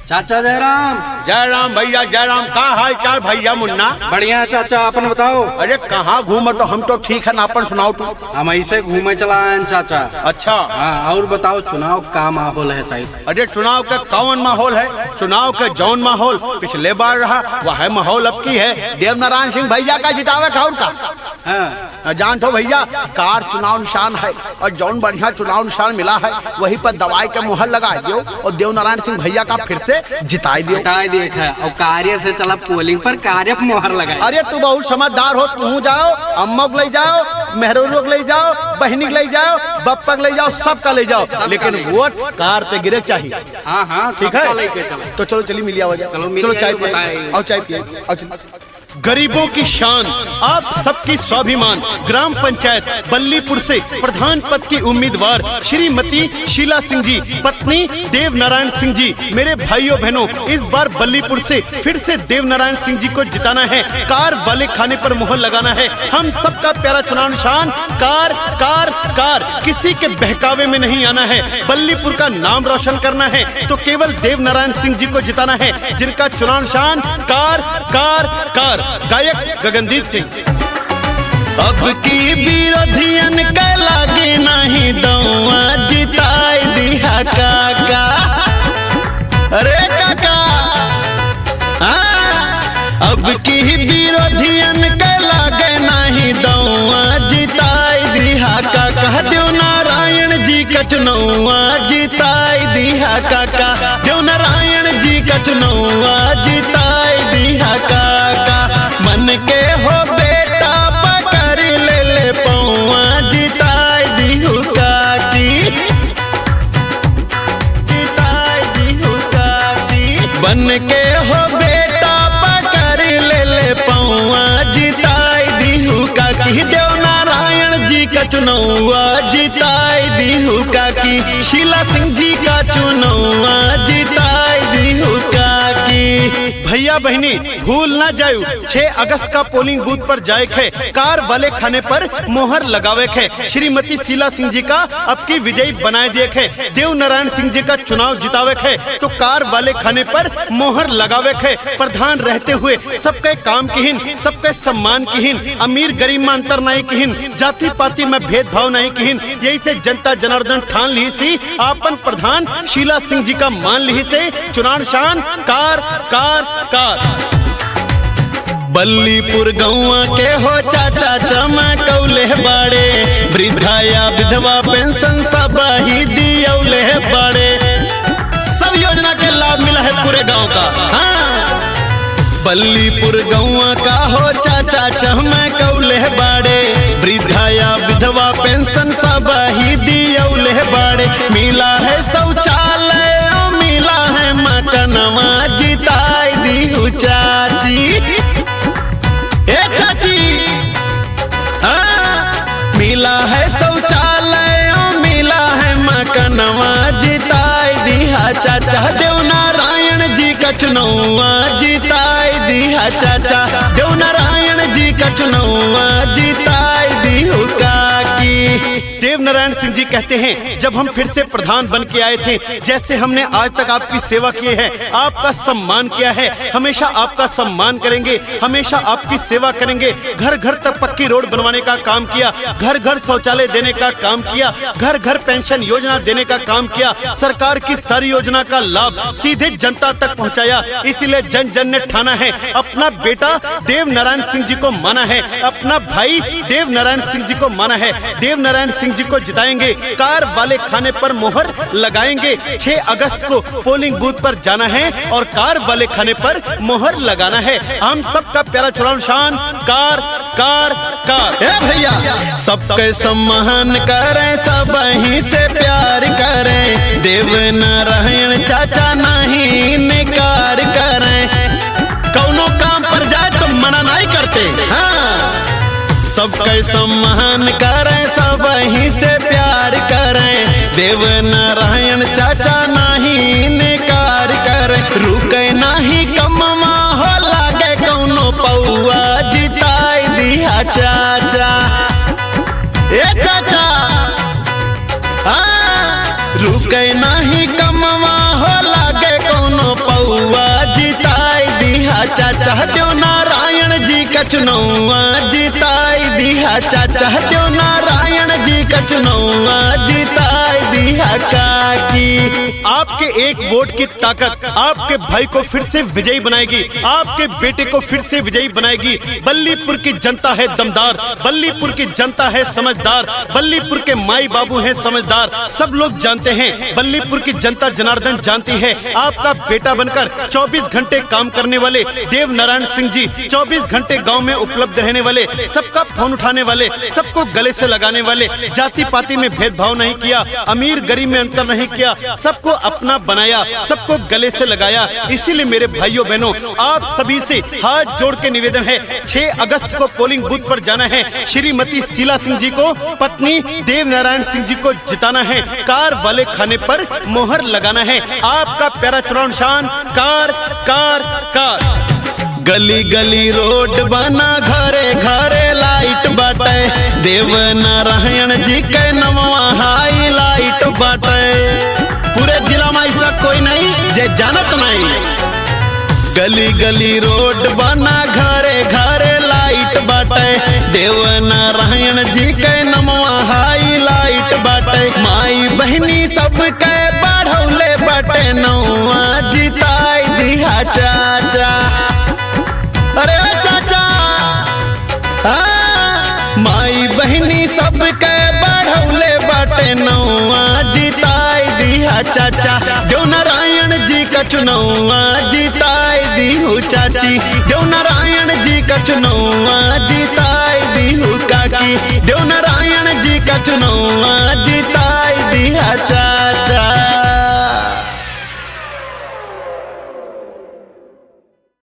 चाचा जयराम। जयराम भैया जयराम। का हाल चाल भैया मुन्ना? बढ़िया चाचा, अपन बताओ। अरे कहाँ घूम तो हम तो ठीक है ना, अपन सुनाओ तू। हम ऐसे घूमे चला आए चाचा। अच्छा हाँ, और बताओ चुनाव का माहौल है सही? अरे चुनाव का कौन माहौल है? चुनाव का जौन माहौल पिछले बार रहा वह माहौल अब की है। देवनारायण सिंह भैया का जितावे का और का। हाँ। जान तो भैया कार चुनाव निशान है और जौन बढ़िया चुनाव निशान मिला है वही पर दवाई के मुहर लगा दियो और देवनारायण सिंह भैया का फिर से जिताई दियो। जिताई देखा और कार्य से चला पोलिंग पर कार्य पर मुहर लगा। अरे तू बहुत समझदार हो, तू जाओ, अम्मा को ले जाओ, मेहरों को ले जाओ, बहनी को ले जाओ, बप्पा को ले जाओ, सबका ले जाओ, लेकिन वोट कार पे गिरे चाहिए। हाँ हाँ ठीक है, लेके चलो। तो चलो चलिए मिलिया हो जाए। चलो चाय पिए और चाय पिए और गरीबों की शान, आप सबकी स्वाभिमान, ग्राम पंचायत बल्लीपुर से प्रधान पद की उम्मीदवार श्रीमती शीला सिंह जी, पत्नी देवनारायण सिंह जी। मेरे भाइयों बहनों, इस बार बल्लीपुर से फिर से देवनारायण सिंह जी को जिताना है। कार वाले खाने पर मुहर लगाना है। हम सबका प्यारा चुनाव निशान कार कार कार। किसी के बहकावे में नहीं आना है। बल्लीपुर का नाम रोशन करना है तो केवल देवनारायण सिंह जी को जिताना है, जिनका चुनाव निशान कार कार कार। गायक गगनदीप सिंह। अब की विरोधियन के लागे नहीं दौआ, जिताई दिया काका। अरे काका अब की विरोधियन के लागे नहीं दौआ, जिताई दिया काका। देवनारायण जी का चुनौआ जिताई दिया काका। देवनारायण जी का चुनौआ जिताई दिया काका। मन के हो बेटा पकड़ ले पौआ, जिताई दिहु काकी, जिताई दिहु काकी। बन के हो बेटा पकड़ ले पौआ, जिताई दिहु काकी। देवनारायण जी का चुनौआ जिताई दिहु काकी। शीला सिंह जी का चुनौआ जिताई दिहु काकी। भैया बहनी भूल ना जायु, 6 अगस्त का पोलिंग बूथ पर जाए खे, कार वाले खाने पर मोहर लगावे खे। श्रीमती शीला सिंह जी का अब की विजयी बनाए दिए खे। देवनारायण सिंह जी का चुनाव जितावे खे तो कार वाले खाने पर मोहर लगावे खे। प्रधान रहते हुए सबके काम किहिन, सबके सम्मान किहिन, अमीर गरीब में अंतर नहीं किहिन, जाति पाति में भेदभाव नहीं किहिन। यही से जनता जनार्दन ठान ली सी आपन प्रधान शीला सिंह जी का मान ली से चुनाव निशान कार कार कार। बल्लीपुर गौवा के हो चाचा चमकौले बाड़े, वृद्धा या विधवा पेंशन सब ही दियौले बाड़े। सब योजना के लाभ मिला है पूरे गांव का। हाँ, बल्लीपुर गौवा का हो चाचा चमकौले बाड़े, वृद्धा या विधवा पेंशन सब ही दियौले बाड़े। मिला है शौचालय, मिला है मकानवा, जिताई दिहु चाची। ए चाची मिला है शौचालय, मिला है मकानवा, जिताई दिया चाचा। देवनारायण जी का चुनौआ जिताई दिया चाचा। देवनारायण जी का चुनौआ जिताई दिहु काकी। देवनारायण सिंह जी कहते हैं, जब हम फिर से प्रधान बन के आए थे, जैसे हमने आज तक आपकी सेवा की है, आपका सम्मान किया है, हमेशा आपका सम्मान करेंगे, हमेशा आपकी सेवा करेंगे। घर घर तक पक्की रोड बनवाने का काम किया, घर घर शौचालय देने का काम किया, घर घर पेंशन योजना देने का काम किया। सरकार की सारी योजना का लाभ सीधे जनता तक पहुंचाया। इसलिए जन जन ने ठाना है, अपना बेटा देवनारायण सिंह जी को माना है, अपना भाई देवनारायण सिंह जी को माना है। देवनारायण सिंह जी को जिताएंगे, कार वाले खाने पर मोहर लगाएंगे। 6 अगस्त को पोलिंग बूथ पर जाना है और कार वाले खाने पर मोहर लगाना है। हम सबका प्यारा चुनाव निशान कार कार कार। भैया सबके सम्मान करें, सब ही से प्यार करें, देवनारायण चाचा नहीं निकार करें। कौनो काम पर जाए तो मना नहीं करते। हाँ, सबके सम्मान करें, सब ही से प्यार करें, देवनारायण चाचा नहीं निकार करें। रुके नहीं कमवा हो लागे कौनो पौआ, जिताई दिया चाचा। ए चाचा रुके नहीं कमवा हो लागे कौनो पौआ, बउआ जिताई दिहा चाचा देव नारायण जी का चुनौआ जिताई दिहा चाचा देव नारायण जी का चुनौआ जिताई दिहा काकी। आपके एक वोट की ताकत आपके भाई को फिर से विजयी बनाएगी, आपके बेटे को फिर से विजयी बनाएगी। बल्लीपुर की जनता है दमदार, बल्लीपुर की जनता है समझदार, बल्लीपुर के माई बाबू हैं समझदार। सब लोग जानते हैं, बल्लीपुर की जनता जनार्दन जानती है। आपका बेटा बनकर 24 घंटे काम करने वाले देव नारायण सिंह जी, 24 घंटे गांव में उपलब्ध रहने वाले, सबका फोन उठाने वाले, सबको गले से लगाने वाले, जाति पाति में भेदभाव नहीं किया, अमीर गरीब में अंतर नहीं किया, सबको अपना बनाया, सबको गले से लगाया। इसीलिए मेरे भाइयों बहनों, आप सभी से हाथ जोड़ के निवेदन है, 6 अगस्त को पोलिंग बूथ पर जाना है। श्रीमती शीला सिंह जी को पत्नी देव नारायण सिंह जी को जिताना है, कार वाले खाने पर मोहर लगाना है। आपका प्यारा चुनाव निशान कार कार कार। गली गली रोड बना, घरे घरे लाइट बाटे, देव नारायण जी के नमवा हाई लाइट बाटे। पूरे जिला में ऐसा कोई नहीं जे जानत नहीं। गली गली रोड बना, घरे घरे लाइट बाटे, देव नारायण जी के नमवा हाई लाइट बाटे। माई बहनी सबके बढ़ौले बाटे, नौआ जिताई दिहा चाचा। अरे चाचा माई बहनी सबके बढ़ौले बाटे, नौआ जिताई दिहा चाचा देव नारायण जी का चुनौआ जिताई दिहु चाची। देव नारायण जी का चुनौआ जिताई दिहु काकी, देव नारायण जी का चुनौआ जिताई दिहा चाचा।